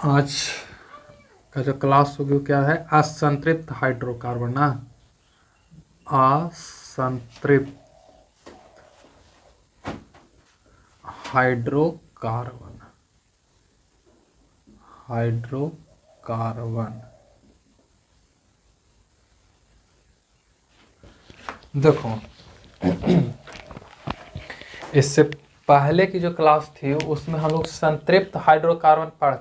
आज का जो क्लास होगी वो क्या है, असंतृप्त हाइड्रोकार्बन ना, असंतृप्त हाइड्रोकार्बन। देखो इससे पहले की जो क्लास थी उसमें हम लोग संतृप्त हाइड्रोकार्बन पढ़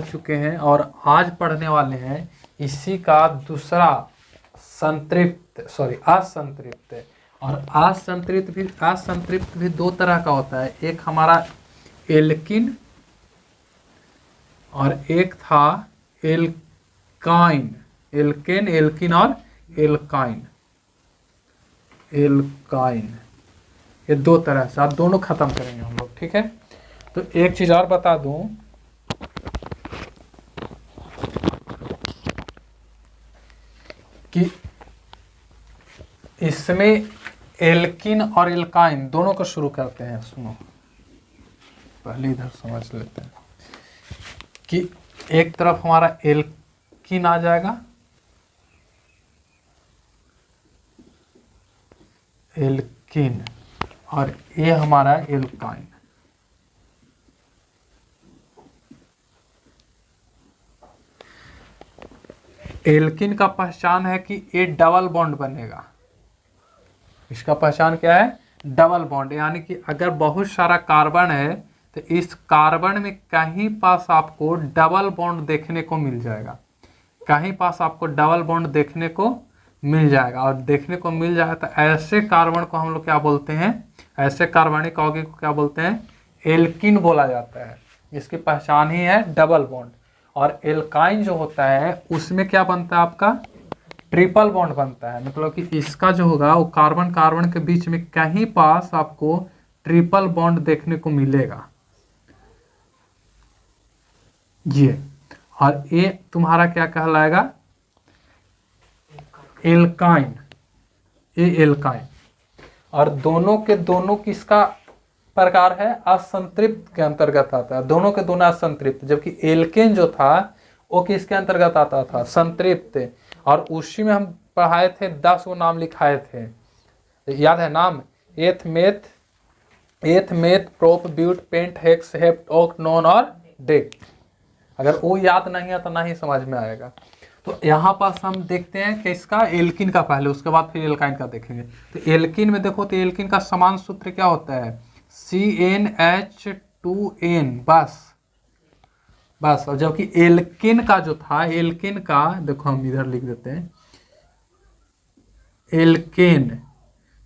चुके हैं, और आज पढ़ने वाले हैं इसी का दूसरा असंतृप्त। और असंतृप्त भी दो तरह का होता है, एक हमारा एल्किन और एक था एल्काइन। एल्किन और एल्काइन ये दो तरह से, आप दोनों खत्म करेंगे हम लोग, ठीक है। तो एक चीज और बता दूं कि इसमें एल्किन और एल्काइन दोनों को शुरू करते हैं। सुनो पहले इधर समझ लेते हैं कि एक तरफ हमारा एल्किन आ जाएगा, एल्किन, और ये हमारा एल्काइन। एल्किन का पहचान है कि ये डबल बॉन्ड बनेगा। इसका पहचान क्या है, डबल बॉन्ड, यानी कि अगर बहुत सारा कार्बन है तो इस कार्बन में कहीं पास आपको डबल बॉन्ड देखने को मिल जाएगा, मिल जाएगा। और देखने को मिल जाएगा तो ऐसे कार्बन को हम लोग क्या बोलते हैं, ऐसे कार्बनिक यौगिक को क्या बोलते हैं, एल्किन बोला जाता है। इसकी पहचान ही है डबल बॉन्ड। और एल्काइन जो होता है उसमें क्या बनता है आपका, ट्रिपल बॉन्ड बनता है। मतलब कि इसका जो होगा वो कार्बन कार्बन के बीच में कहीं पास आपको ट्रिपल बॉन्ड देखने को मिलेगा ये। और ये तुम्हारा क्या कहलाएगा, एल्काइन, ये एल्काइन। और दोनों के दोनों किसका प्रकार है, असंतृप्त के अंतर्गत आता है। दोनों के दोनों असंतृप्त, जबकि एल्केन जो था वो किसके अंतर्गत आता था, संतृप्त। और उसी में हम पढ़ाए थे 10 वो नाम लिखाए थे, याद है नाम, eth meth prop but pent hex hept oct non और डेक। अगर वो याद नहीं है तो नहीं समझ में आएगा। तो यहाँ पास हम देखते हैं कि इसका एल्किन का पहले, उसके बाद फिर एल्काइन का देखेंगे। तो एल्किन में देखो तो एल्किन का समान सूत्र क्या होता है, CnH2n, बस। और जबकि एल्किन का जो था, एल्किन का देखो हम इधर लिख देते हैं, एल्केन,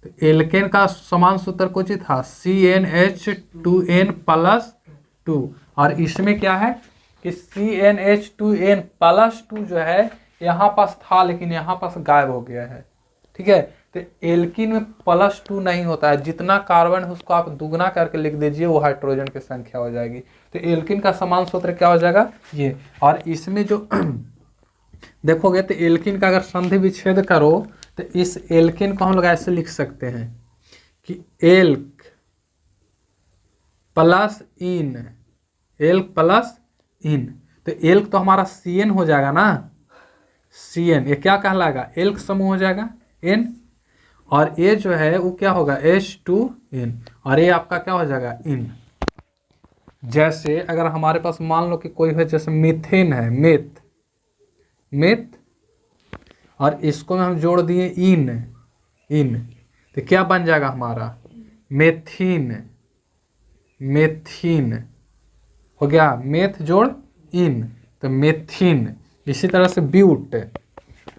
तो एल्केन का समान सूत्र कुछ ही था, CnH2n+2। और इसमें क्या है कि CnH2n+2 जो है यहाँ पास था लेकिन यहाँ पास गायब हो गया है, ठीक है। तो एल्किन में +2 नहीं होता है, जितना कार्बन है उसको आप दुगना करके लिख दीजिए, वो हाइड्रोजन की संख्या हो जाएगी। तो एल्किन का समान सूत्र क्या हो जाएगा ये। और इसमें जो देखोगे तो एल्किन का अगर संधि विच्छेद करो तो इस एल्किन को हम लोग ऐसे लिख सकते हैं कि एल्क प्लस इन। तो एल्क तो हमारा CN हो जाएगा ना, CN, ये क्या कहलाएगा, एल्क समूह हो जाएगा N। और ये जो है वो क्या होगा, H2N, और ये आपका क्या हो जाएगा, इन। जैसे अगर हमारे पास मान लो कि कोई है, जैसे मीथेन है, मेथ, और इसको में हम जोड़ दिए इन, तो क्या बन जाएगा हमारा, मेथीन हो गया, मेथ जोड़ इन, तो मेथीन। इसी तरह से ब्यूट,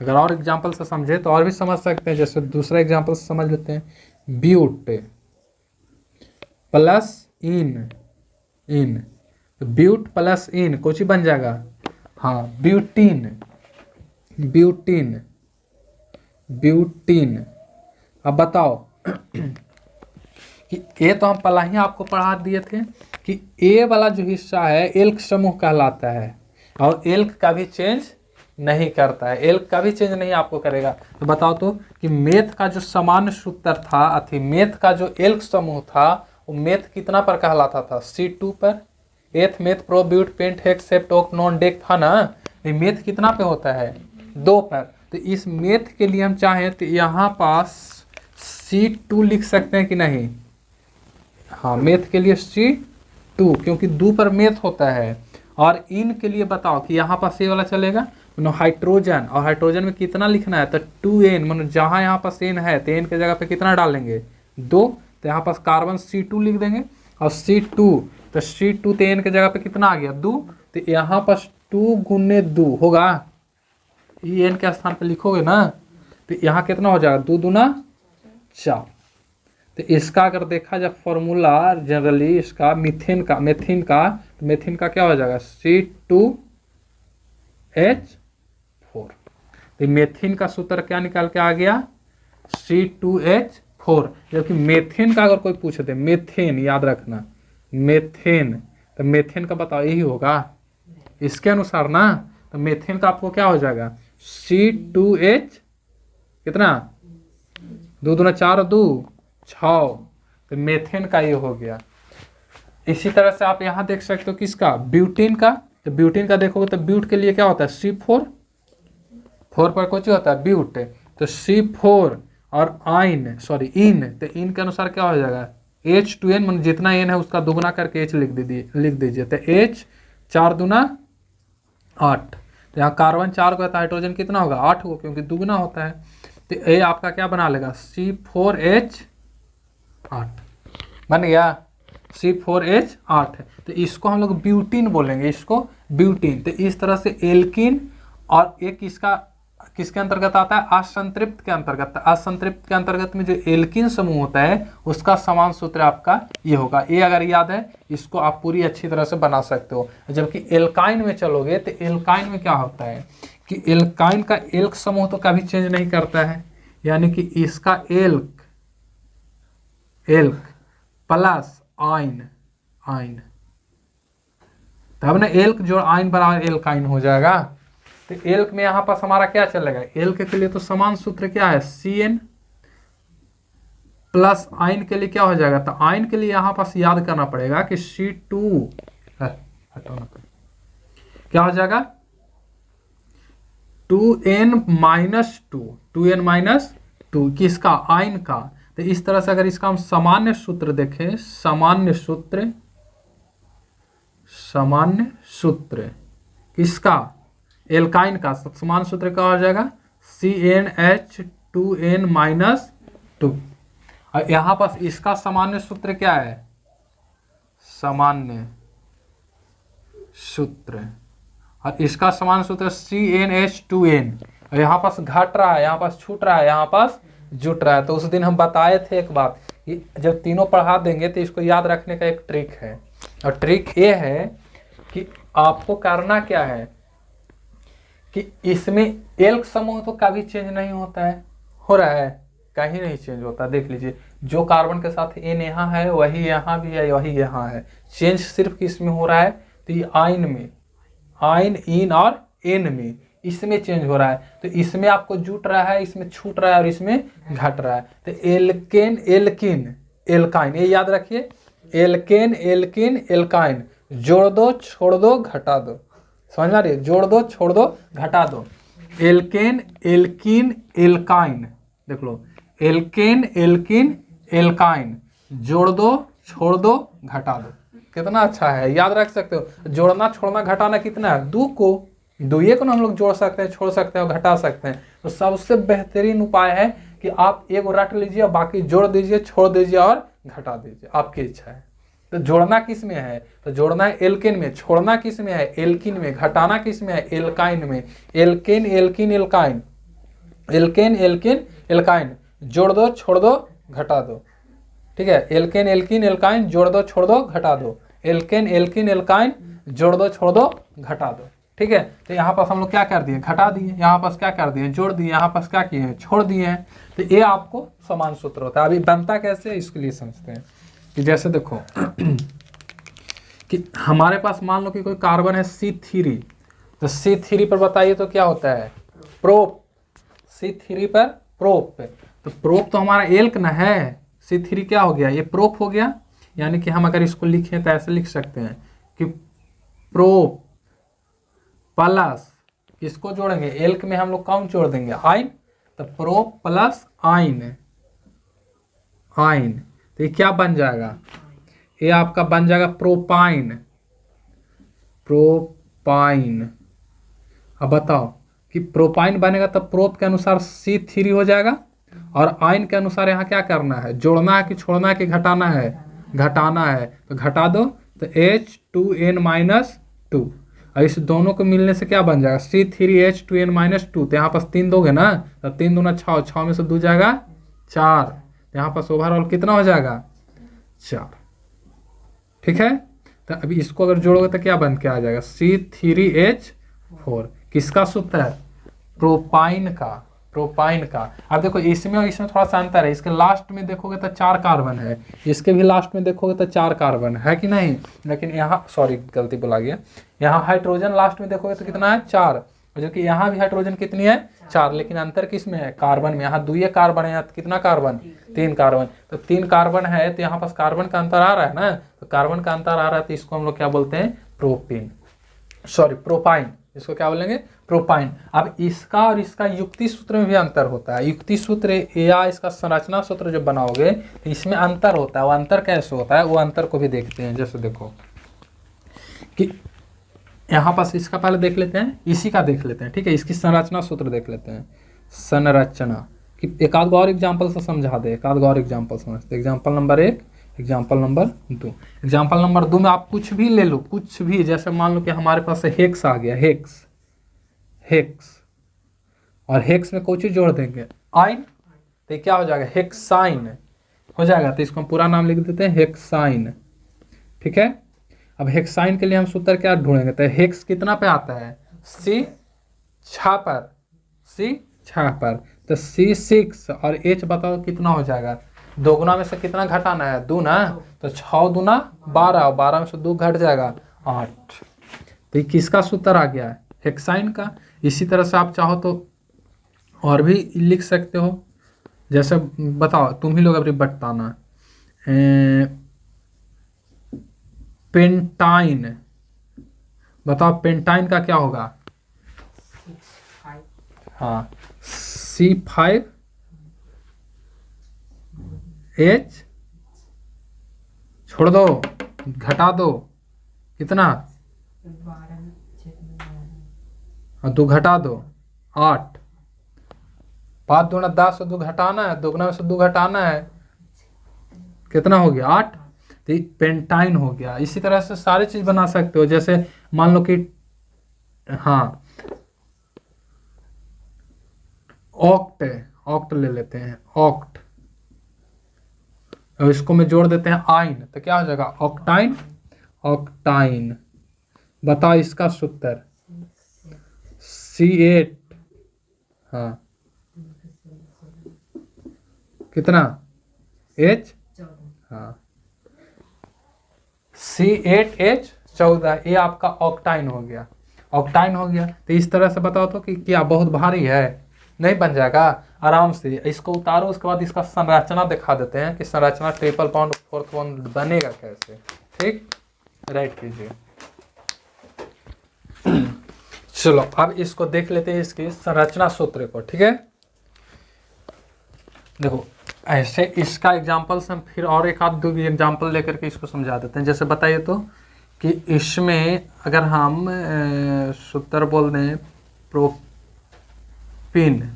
अगर और एग्जांपल से समझे तो और भी समझ सकते हैं, जैसे दूसरा एग्जांपल से समझ लेते हैं, ब्यूट प्लस इन, तो ब्यूट प्लस इन कुछ ही बन जाएगा, हाँ, ब्यूटीन। अब बताओ कि ये तो हम पहले ही आपको पढ़ा दिए थे कि ए वाला जो हिस्सा है एल्क समूह कहलाता है, और एल्क का भी चेंज नहीं करता है, एल्क का भी चेंज नहीं आपको करेगा। तो बताओ तो कि मेथ का जो सामान्य सूत्र था, मेथ का जो एल्क समूह था वो मेथ कितना पर कहलाता था, C2 पर। Eth meth pro but pent hex sept oct non dec था ना, ये मेथ कितना पे होता है, 2 पर। तो इस मेथ के लिए हम चाहें तो यहाँ पास C2 लिख सकते हैं कि नहीं, हाँ मेथ के लिए C2 क्योंकि 2 पर मेथ होता है। और इन के लिए बताओ कि यहाँ पास ये वाला चलेगा, हाइड्रोजन, और हाइड्रोजन में कितना लिखना है, तो 2n, मतलब जहाँ यहाँ पास n है तो n के जगह पे कितना डालेंगे, 2, तो यहाँ पास कार्बन C2 लिख देंगे। और C2 तो C2 तो n के जगह पे कितना आ गया, 2, तो यहाँ पास 2 गुने 2 होगा, ये n के स्थान पे लिखोगे ना, तो यहाँ कितना हो जाएगा, 2 दूना 4। तो इसका अगर देखा जाए फॉर्मूला जनरली इसका मीथेन का, तो मेथिन का क्या हो जाएगा, C2H4। तो मेथिन का सूत्र क्या निकाल के आ गया, C2H4। जबकि मेथेन का अगर कोई पूछे दे, मेथेन याद रखना, मेथेन, तो मेथेन का बताओ यही होगा इसके अनुसार ना। तो मेथेन का आपको क्या हो जाएगा, C2H कितना, 2 दूना 4 2 6, तो मेथेन का ये हो गया। इसी तरह से आप यहाँ देख सकते हो किसका, ब्यूटेन का। तो ब्यूटेन का देखोगे तो ब्यूट के लिए क्या होता है, C4, 4 पर कुछ होता है ब्यूट, तो C4 और इन, तो इन के अनुसार क्या हो जाएगा, H2n, मतलब जितना n है उसका दुगुना करके H लिख दीजिए, तो H 4 दूना 8। तो यहाँ कार्बन 4 को, हाइड्रोजन कितना होगा, 8 को, क्योंकि दुगुना होता है। तो ये आपका क्या बना लेगा, C4H8 बन गया, C4H8। तो इसको हम लोग ब्यूटीन बोलेंगे, इसको ब्यूटीन। तो इस तरह से एल्किन, और एक इसका किसके अंतर्गत आता है, असंतृप्त के अंतर्गत। असंतृप्त के अंतर्गत में जो एल्किन समूह होता है उसका समान सूत्र आपका ये होगा। ये अगर याद है इसको आप पूरी अच्छी तरह से बना सकते हो। जबकि एल्काइन में चलोगे तो एल्काइन में क्या होता है कि एल्काइन का एल्क समूह तो कभी चेंज नहीं करता है, यानी कि इसका एल्क प्लस आइन, तब ना एल्क जोड़ आइन बराबर एल्काइन हो जाएगा। तो एल्क में यहां पास हमारा क्या चलेगा, एल्क के लिए तो समान सूत्र क्या है, Cn, प्लस आइन के लिए क्या हो जाएगा, तो आइन के लिए यहां पास याद करना पड़ेगा कि C2 क्या हो जाएगा, 2n माइनस 2 किसका, आइन का। तो इस तरह से अगर इसका हम सामान्य सूत्र देखें, सामान्य सूत्र किसका, एल्काइन का समान सूत्र क्या हो जाएगा, CnH2n माइनस 2। और यहां पास इसका सामान्य सूत्र क्या है, सामान्य सूत्र, और इसका समान सूत्र CnH2n। और यहाँ पास घट रहा है, यहाँ पास छूट रहा है, यहाँ पास जुट रहा है। तो उस दिन हम बताए थे एक बात कि जब तीनों पढ़ा देंगे तो इसको याद रखने का एक ट्रिक है, और ट्रिक ये है कि आपको करना क्या है कि इसमें एल्क समूह तो कभी चेंज नहीं होता है, हो रहा है, कहीं नहीं चेंज होता। देख लीजिए जो कार्बन के साथ n यहाँ है वही यहाँ भी है, वही यहाँ है। चेंज सिर्फ किस में हो रहा है, तो ये आइन में, आइन, इन और n में, इसमें चेंज हो रहा है। तो इसमें आपको जुट रहा है, इसमें छूट रहा है और इसमें घट रहा है। तो एल्केन एल्किन एल्काइन, ये याद रखिए, एल्केन एल्किन एल्काइन, जोड़ दो छोड़ दो घटा दो, समझ आ रही है, जोड़ दो छोड़ दो घटा दो। एल्केन एल्किन एल्काइन, देख लो, एल्केन एल्किन एल्काइन, जोड़ दो छोड़ दो घटा दो, कितना अच्छा है, याद रख सकते हो। जोड़ना छोड़ना घटाना कितना है, 2 को, 2 को हम लोग जोड़ सकते हैं, छोड़ सकते हैं और घटा सकते हैं। तो सबसे बेहतरीन उपाय है कि आप एक रट लीजिए और बाकी जोड़ दीजिए, छोड़ दीजिए और घटा दीजिए, आपकी इच्छा है। तो जोड़ना किस में है, तो जोड़ना है एल्केन में, छोड़ना किस में है, एल्किन में, घटाना किस में है, एल्काइन में। Alkane alkene alkyne, alkane alkene alkyne, जोड़ दो छोड़ दो घटा दो, ठीक है। एल्केन एल्किन एल्काइन, जोड़ दो छोड़ दो घटा दो, एल्केन एल्किन एल्काइन, जोड़ दो छोड़ दो घटा दो, ठीक है। तो यहाँ पास हम लोग क्या कर दिए, घटा दिए, यहाँ पास क्या कर दिए, जोड़ दिए, यहाँ पास क्या किए हैं, छोड़ दिए हैं। तो ये आपको समान सूत्र होता है। अभी बनता कैसे, इसके लिए समझते हैं कि जैसे देखो कि हमारे पास मान लो कि कोई कार्बन है C3, तो C3 पर बताइए तो क्या होता है, प्रोप, C3 पर प्रोप, तो प्रोप तो हमारा एल्क न है, C3 क्या हो गया, ये प्रोप हो गया, यानी कि हम अगर इसको लिखें तो ऐसे लिख सकते हैं कि प्रो प्लस किसको जोड़ेंगे, एल्क में हम लोग कौन जोड़ देंगे, आइन, तो प्रो प्लस आइन, आइन, तो ये क्या बन जाएगा, ये आपका बन जाएगा प्रोपाइन, प्रोपाइन। अब बताओ कि प्रोपाइन बनेगा तो प्रोप के अनुसार C3 हो जाएगा और आइन के अनुसार यहाँ क्या करना है, जोड़ना है कि छोड़ना है कि घटाना है, घटाना है, तो घटा दो तो H2n-2 और इस दोनों को मिलने से क्या बन जाएगा, C3H2n-2। तो यहाँ पास 3 दोगे ना तो 3 दूना 6, 6 में से 2 जाएगा 4, तो यहाँ पास ओवरऑल कितना हो जाएगा 4। ठीक है, तो अभी इसको अगर जोड़ोगे तो क्या बन के आ जाएगा C3H4। किसका सूत्र है, प्रोपाइन का, प्रोपाइन का। अब देखो इसमें और इसमें थोड़ा सा अंतर है, इसके लास्ट में देखोगे तो 4 कार्बन है, इसके भी लास्ट में देखोगे तो 4 कार्बन है कि नहीं, लेकिन यहाँ सॉरी गलती बोला गया, यहाँ हाइड्रोजन लास्ट में देखोगे तो कितना है 4, जो कि यहाँ भी हाइड्रोजन कितनी है 4, लेकिन अंतर किस में है, कार्बन में। यहाँ 2 कार्बन है, यहाँ कितना कार्बन, 3 कार्बन, तो 3 कार्बन है तो यहाँ पास कार्बन का अंतर आ रहा है ना, तो कार्बन का अंतर आ रहा है तो इसको हम लोग क्या बोलते हैं, प्रोपीन, सॉरी प्रोपाइन, इसको क्या बोलेंगे, प्रोपाइन। अब इसका और इसका युक्ति सूत्र में भी अंतर होता है, युक्ति सूत्र या इसका संरचना सूत्र जो बनाओगे तो इसमें अंतर होता है, वो अंतर कैसे होता है, वो अंतर को भी देखते हैं। जैसे देखो कि यहाँ पास इसका पहले देख लेते हैं, इसी का देख लेते हैं, ठीक है, इसकी संरचना सूत्र देख लेते हैं, संरचना कि एक आध और एग्जाम्पल से समझा दे, एक आध और एग्जाम्पल समझते। Example number 1, example number 2। Example number 2 में आप कुछ भी ले लो, कुछ भी, जैसे मान लो कि हमारे पास हेक्स आ गया, हेक्स, हेक्स, और हेक्स में कोई चीज जोड़ देंगे आइन, तो क्या हो जाएगा, हेक्साइन हो जाएगा, तो इसको हम पूरा नाम लिख देते हैं हेक्साइन। ठीक है, अब हेक्साइन के लिए हम सूत्र क्या ढूंढेंगे, तो हेक्स कितना पे आता है, C 6 पर, C 6 पर, तो C6 और H बताओ कितना हो जाएगा, 2 गुना में से कितना घटाना है, 2 ना, तो 6 दूना 12 और 12 में से 2 घट जाएगा 8। तो ये किसका सूत्र आ गया है, हेक्साइन का। इसी तरह से आप चाहो तो और भी लिख सकते हो, जैसे बताओ तुम ही लोग अभी बताना, पेंटाइन, बताओ पेंटाइन का क्या होगा, हाँ C5H, छोड़ दो, घटा दो, कितना, 2 घटा दो 8, 5 दूना 10 2 घटाना है, 2 गुना में से 2 घटाना है, कितना हो गया 8, तो पेंटाइन हो गया। इसी तरह से सारे चीज बना सकते हो, जैसे मान लो कि हाँ ऑक्ट, ऑक्ट ले लेते हैं, ऑक्ट, और इसको में जोड़ देते हैं आइन, तो क्या हो जाएगा ऑक्टाइन, ऑक्टाइन। बताओ इसका सूत्र C8, हाँ कितना H, हाँ C8H14, ये आपका ऑक्टाइन हो गया, ऑक्टाइन हो गया। तो इस तरह से बताओ तो कि क्या बहुत भारी है, नहीं बन जाएगा आराम से। इसको उतारो, उसके बाद इसका संरचना दिखा देते हैं कि संरचना ट्रिपल बॉन्ड फोर्थ बॉन्ड बनेगा कैसे। ठीक, राइट कीजिए। चलो अब इसको देख लेते हैं, इसकी संरचना सूत्र को। ठीक है, देखो ऐसे इसका एग्जाम्पल से हम फिर और एक आध 2 एग्जाम्पल लेकर के इसको समझा देते हैं। जैसे बताइए तो कि इसमें अगर हम सूत्र बोल दें प्रोपीन,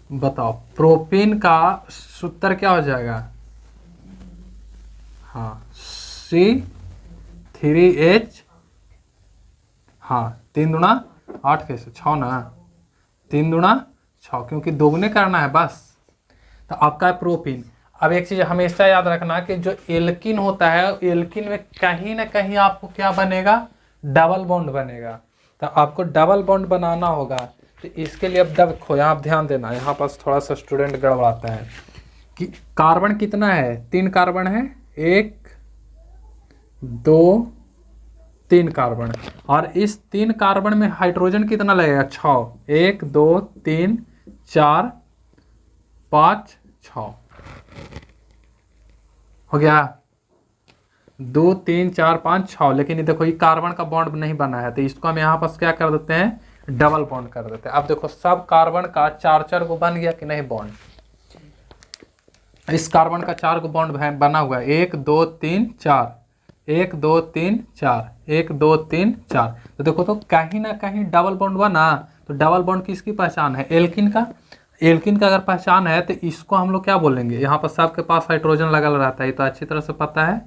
बताओ प्रोपीन का सूत्र क्या हो जाएगा, हाँ C3H, हाँ 3 दूना 8 कैसे 6 ना, 3 दूना 6, क्योंकि दोगुने करना है बस। तो आपका है प्रोपीन। अब एक चीज हमेशा याद रखना कि जो एल्किन होता है, एल्किन में कहीं ना कहीं आपको क्या बनेगा, डबल बॉन्ड बनेगा। तो आपको डबल बॉन्ड बनाना होगा, तो इसके लिए अब देखो यहाँ आप ध्यान देना, यहाँ पास थोड़ा सा स्टूडेंट गड़बड़ाता है कि कार्बन कितना है, 3 कार्बन है, 1 2 3 कार्बन, और इस 3 कार्बन में हाइड्रोजन कितना लगेगा 6, 1 2 3 4 5 6। हो गया 2 3 4 5 6, लेकिन ये देखो ये कार्बन का बॉन्ड नहीं बना है, तो इसको हम यहाँ पर क्या कर देते हैं, डबल बॉन्ड कर देते हैं। अब देखो सब कार्बन का 4 को बन गया कि नहीं बॉन्ड, इस कार्बन का 4 को बॉन्ड बना हुआ है, 1 2 3 4, 1 2 3 4, 1 2 3 4। तो देखो तो कहीं ना कहीं डबल बॉन्ड बना, तो डबल बॉन्ड किसकी पहचान है, एल्किन का। एल्किन का अगर पहचान है तो इसको हम लोग क्या बोलेंगे, यहाँ पर सबके पास हाइड्रोजन लगल रहता है, ये तो अच्छी तरह से पता है,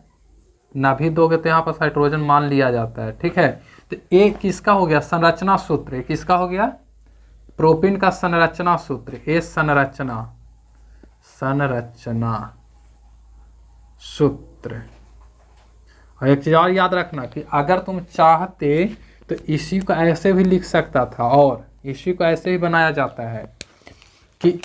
ना भी दोगे तो यहाँ पर हाइड्रोजन मान लिया जाता है, ठीक है। तो ये किसका हो गया, संरचना सूत्र, किसका हो गया, प्रोपीन का संरचना सूत्र, ये संरचना सूत्र। और एक चीज और याद रखना कि अगर तुम चाहते तो इसी को ऐसे भी लिख सकता था, और इसी को ऐसे ही बनाया जाता है कि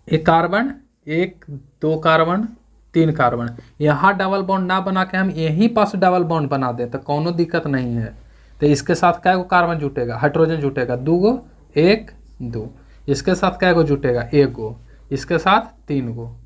एक कार्बन 1 2 कार्बन 3 कार्बन, यहाँ डबल बॉन्ड ना बना के हम यहीं पास डबल बॉन्ड बना दें तो कोनो दिक्कत नहीं है। तो इसके साथ क्या कार्बन जुटेगा, हाइड्रोजन जुटेगा 2 गो, 1 2, इसके साथ क्या जुटेगा 1 गो, इसके साथ 3 गो,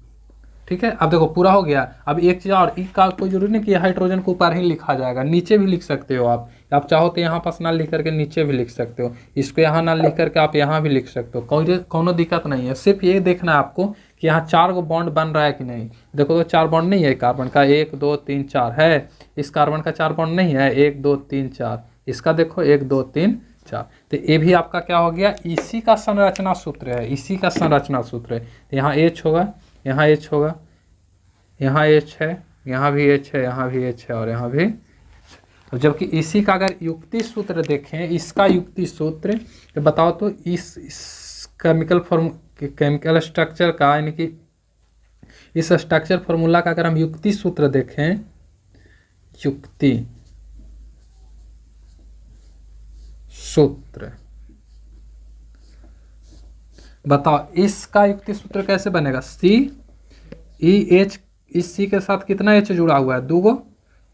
ठीक है। अब देखो पूरा हो गया। अब एक चीज़ और, ई का कोई जरूरी नहीं कि हाइड्रोजन को ऊपर ही लिखा जाएगा, नीचे भी लिख सकते हो आप चाहो तो यहाँ पास ना लिख करके नीचे भी लिख सकते हो, इसको यहाँ ना लिख करके आप यहाँ भी लिख सकते हो, कोनो दिक्कत नहीं है। सिर्फ ये देखना है आपको कि यहाँ 4 को बॉन्ड बन रहा है कि नहीं। देखो तो 4 बॉन्ड नहीं है कार्बन का, 1 2 3 4 है, इस कार्बन का 4 बॉन्ड नहीं है, 1 2 3 4, इसका देखो 1 2 3 4। तो ये भी आपका क्या हो गया, इसी का संरचना सूत्र है, इसी का संरचना सूत्र है। यहाँ H होगा, यहाँ H होगा, यहाँ H है, यहाँ भी H है, यहाँ भी H है, और यहाँ भी। जबकि इसी का अगर युक्ति सूत्र देखें, इसका युक्ति सूत्र तो बताओ तो इस केमिकल स्ट्रक्चर का, यानी कि इस स्ट्रक्चर फॉर्मूला का अगर हम युक्ति सूत्र देखें, युक्ति सूत्र बताओ इसका युक्ति सूत्र कैसे बनेगा, CEH, इस C के साथ कितना H जुड़ा हुआ है, 2 गो,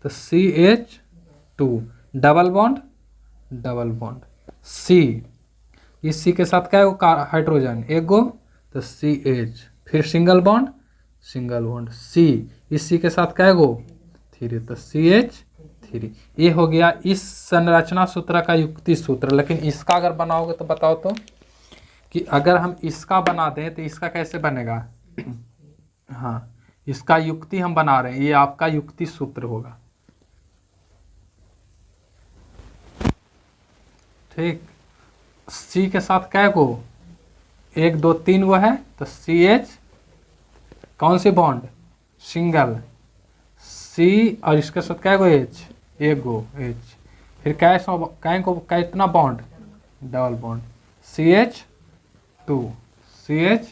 तो CH2, डबल बॉन्ड C, इस C के साथ क्या है हाइड्रोजन 1 गो, तो CH, फिर सिंगल बॉन्ड C, इस C के साथ क्या है गो 3, तो CH3। ये हो गया इस संरचना सूत्र का युक्ति सूत्र। लेकिन इसका अगर बनाओगे तो बताओ तो कि अगर हम इसका बना दें तो इसका कैसे बनेगा, हाँ इसका युक्ति हम बना रहे हैं, ये आपका युक्ति सूत्र होगा, ठीक। C के साथ क्या गो 1 2 3 वो है, तो CH, कौन सी बॉन्ड सिंगल, C, और इसके साथ क्या गो H, 1 गो H, फिर कितना bond, double bond CH2, CH।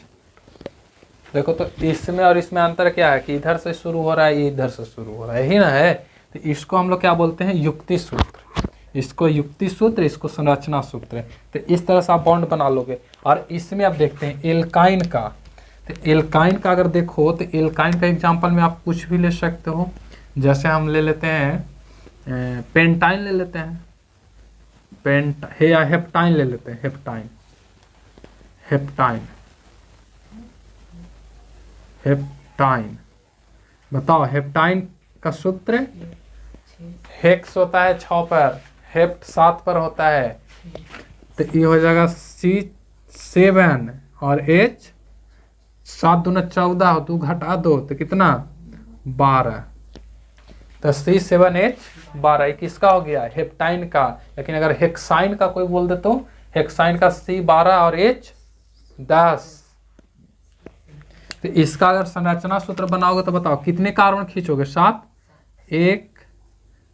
देखो तो इसमें और इसमें अंतर क्या है कि इधर से शुरू हो रहा है, ये इधर से शुरू हो रहा है, यही ना है। तो इसको हम लोग क्या बोलते हैं, युक्ति सूत्र, इसको युक्ति सूत्र, इसको संरचना सूत्र। तो इस तरह से आप बॉन्ड बना लोगे। और इसमें आप देखते हैं एल्काइन का, तो एल्काइन का अगर देखो तो एल्काइन का एग्जाम्पल में आप कुछ भी ले सकते हो। जैसे हम ले लेते हैं पेंटाइन ले लेते हैं, हेप्टाइन ले लेते हैं, हेप्टाइन बताओ, हेप्टाइन का सूत्र हेक्स होता है 6 पर, हेप्ट 7 पर होता है, तो ये हो जाएगा C7 और H 7 दूना 14, 2 घटा 2 तो कितना 12, तो C7H12 किसका हो गया, हेप्टाइन का। लेकिन अगर हेक्साइन का कोई बोल दे तो हेक्साइन का C12 और H10। तो इसका अगर संरचना सूत्र बनाओगे तो बताओ कितने कार्बन खींचोगे, 7, 1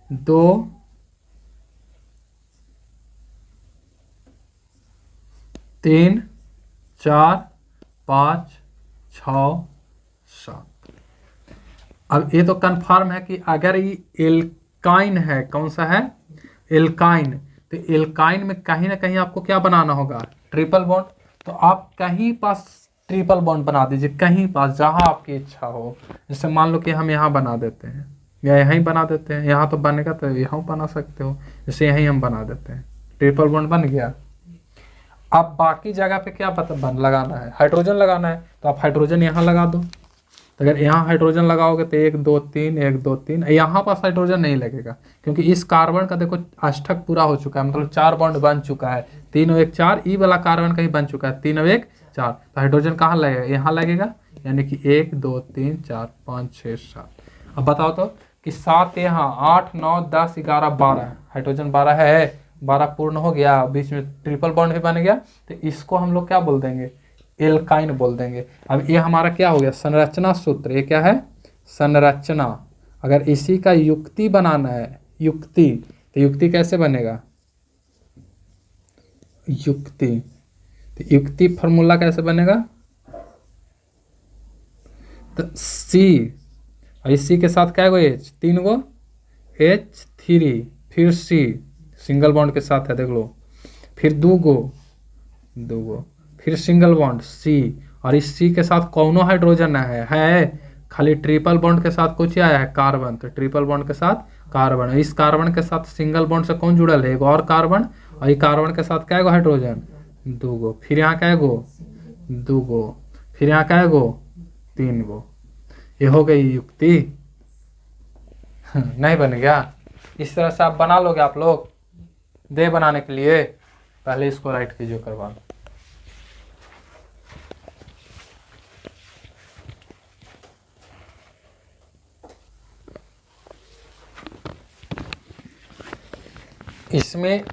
2 3 4 5 6 7। अब ये तो कंफर्म है कि अगर ये एल्काइन है, कौन सा है एल्काइन, तो एल्काइन में कहीं ना कहीं आपको क्या बनाना होगा, ट्रिपल बॉन्ड। तो आप कहीं पास ट्रिपल बॉन्ड बना दीजिए, कहीं पास जहां आपकी इच्छा हो। जैसे मान लो कि हम यहाँ बना देते हैं या यहीं बना देते हैं, यहाँ तो बनेगा तो यहाँ बना सकते हो, जैसे यहीं हम बना देते हैं, ट्रिपल बॉन्ड बन गया। अब बाकी जगह पे क्या बन लगाना है, हाइड्रोजन लगाना है, तो आप हाइड्रोजन यहाँ लगा दो, तो अगर यहाँ हाइड्रोजन लगाओगे तो 1 2 3 1 2 3, यहाँ पास हाइड्रोजन नहीं लगेगा क्योंकि इस कार्बन का देखो अष्टक पूरा हो चुका है, मतलब 4 बॉन्ड बन चुका है। 3 और 1 4, ई वाला कार्बन का ही बन चुका है, 3 और 1 4, तो हाइड्रोजन कहाँ लगेगा, यहाँ लगेगा, यानी कि 1 2 3 4 5 6 7। अब बताओ तो कि 7 यहाँ, 8 9 10 11 12, हाइड्रोजन 12 है, 12 पूर्ण हो गया, बीच में ट्रिपल बॉन्ड भी बन गया, तो इसको हम लोग क्या बोल देंगे, एल्काइन बोल देंगे। अब ये हमारा क्या हो गया, संरचना सूत्र, ये क्या है, संरचना। अगर इसी का युक्ति बनाना है, युक्ति, तो युक्ति कैसे बनेगा, युक्ति, तो युक्ति फॉर्मूला कैसे बनेगा, तो सी, और इसी के साथ क्या गो एच, 3 गो H3, फिर सी सिंगल बॉन्ड के साथ है देख लो, फिर 2 गो, फिर सिंगल बॉन्ड सी, और इस सी के साथ कौनो हाइड्रोजन है खाली ट्रिपल बॉन्ड के साथ कुछ आया है, कार्बन, तो ट्रिपल बॉन्ड के साथ कार्बन, इस कार्बन के साथ सिंगल बॉन्ड से कौन जुड़ल है, एक और कार्बन, और ये कार्बन के साथ क्या गो हाइड्रोजन, 2 गो, फिर यहाँ क्या गो 2 गो, फिर यहाँ क्या गो 3 गो। ये हो गई युक्ति। नहीं बन गया, इस तरह से आप बना लोगे आप लोग। दे बनाने के लिए पहले इसको राइट कीजिए करवा। इसमें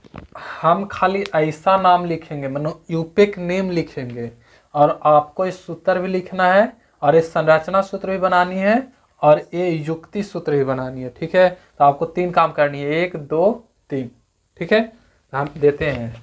हम खाली ऐसा नाम लिखेंगे, मतलब यूपिक नेम लिखेंगे, और आपको इस सूत्र भी लिखना है, और इस संरचना सूत्र भी बनानी है, और ये युक्ति सूत्र भी बनानी है, ठीक है। तो आपको 3 काम करनी है, 1 2 3, ठीक है। हम देते हैं,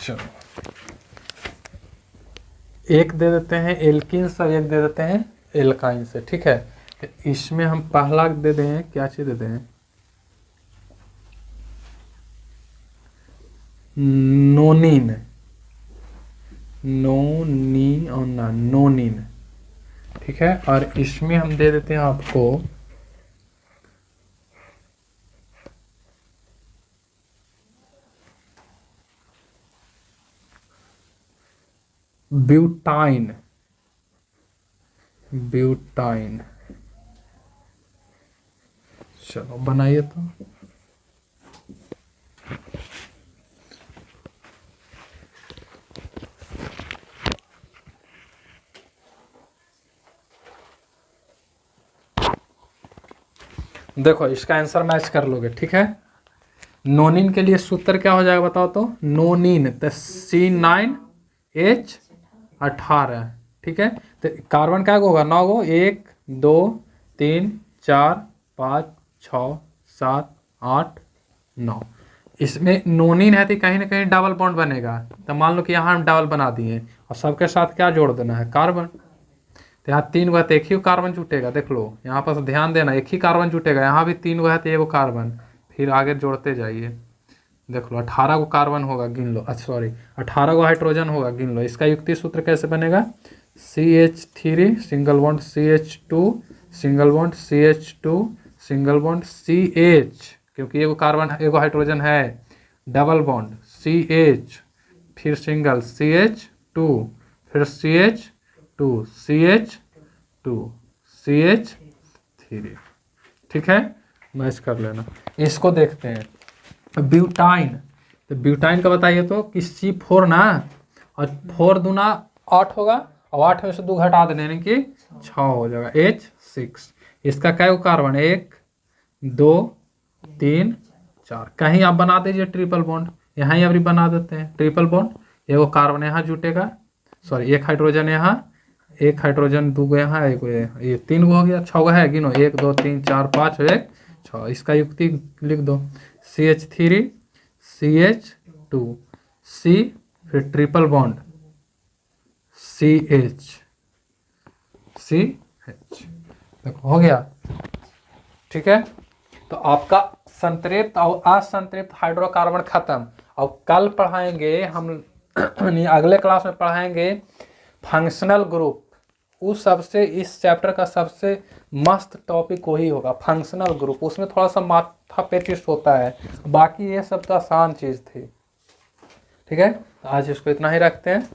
चलो एक दे देते हैं एल्किन से, एक दे देते हैं एल्काइन से, ठीक है। तो इसमें हम पहला दे दें, क्या चीज दे दें, नोनिन, नोनी और ना नोनिन, ठीक है। और इसमें हम दे देते हैं आपको ब्यूटाइन, ब्यूटाइन। चलो बनाइए तो, देखो इसका आंसर मैच कर लोगे, ठीक है। नोनिन के लिए सूत्र क्या हो जाएगा बताओ तो, नोनिन तो C9H18, ठीक है। तो कार्बन क्या होगा, 9 गो, 1 2 3 4 5 6 7 8 9। इसमें नोनिन है तो कहीं ना कहीं डबल बॉन्ड बनेगा, तो मान लो कि यहाँ हम डबल बना दिए, और सबके साथ क्या जोड़ देना है, कार्बन। तो यहाँ 3 गो है तो एक ही कार्बन जुटेगा, देख लो यहाँ पर ध्यान देना, एक ही कार्बन जुटेगा, यहाँ भी 3 गो है तो एगो कार्बन, फिर आगे जोड़ते जाइए, देख लो 18 गो कार्बन होगा, गिन लो, अच्छा सॉरी 18 गो हाइड्रोजन होगा, गिन लो। इसका युक्ति सूत्र कैसे बनेगा, CH3 single bond CH2 single bond CH2 single bond CH, क्योंकि एगो कार्बन एगो हाइड्रोजन है, डबल बॉन्ड CH, फिर सिंगल CH2, फिर CH2 CH2 CH3, ठीक है। मैच कर लेना। इसको देखते हैं ब्यूटाइन, तो ब्यूटाइन का बताइए तो कि C4 ना, और 4 दूना 8 होगा, और 8 में से 2 घटा देने यानी कि 6 हो जाएगा, H6। इसका क्या कार्बन, 1 2 3 4, कहीं आप बना दीजिए ट्रिपल बॉन्ड, यहाँ ही अभी बना देते हैं ट्रिपल बॉन्ड, एगो कार्बन यहाँ जुटेगा, सॉरी एक हाइड्रोजन यहाँ, एक हाइड्रोजन 2 गो यहाँ, एक ये 3 गो हो गया, 6 गो है, गिनो 1 2 3 4 5 1 6। इसका युक्ति लिख दो, CH3 CH टू सी, फिर ट्रिपल बॉन्ड CH, CH। देखो हो गया, ठीक है। तो आपका संतृप्त और असंतृप्त हाइड्रोकार्बन खत्म। अब कल पढ़ाएंगे हम अगले क्लास में पढ़ाएंगे फंक्शनल ग्रुप। उस सबसे इस चैप्टर का सबसे मस्त टॉपिक वही होगा, फंक्शनल ग्रुप। उसमें थोड़ा सा माथा पेचिश होता है, बाकी ये सब तो आसान चीज़ थी। ठीक है, आज इसको इतना ही रखते हैं।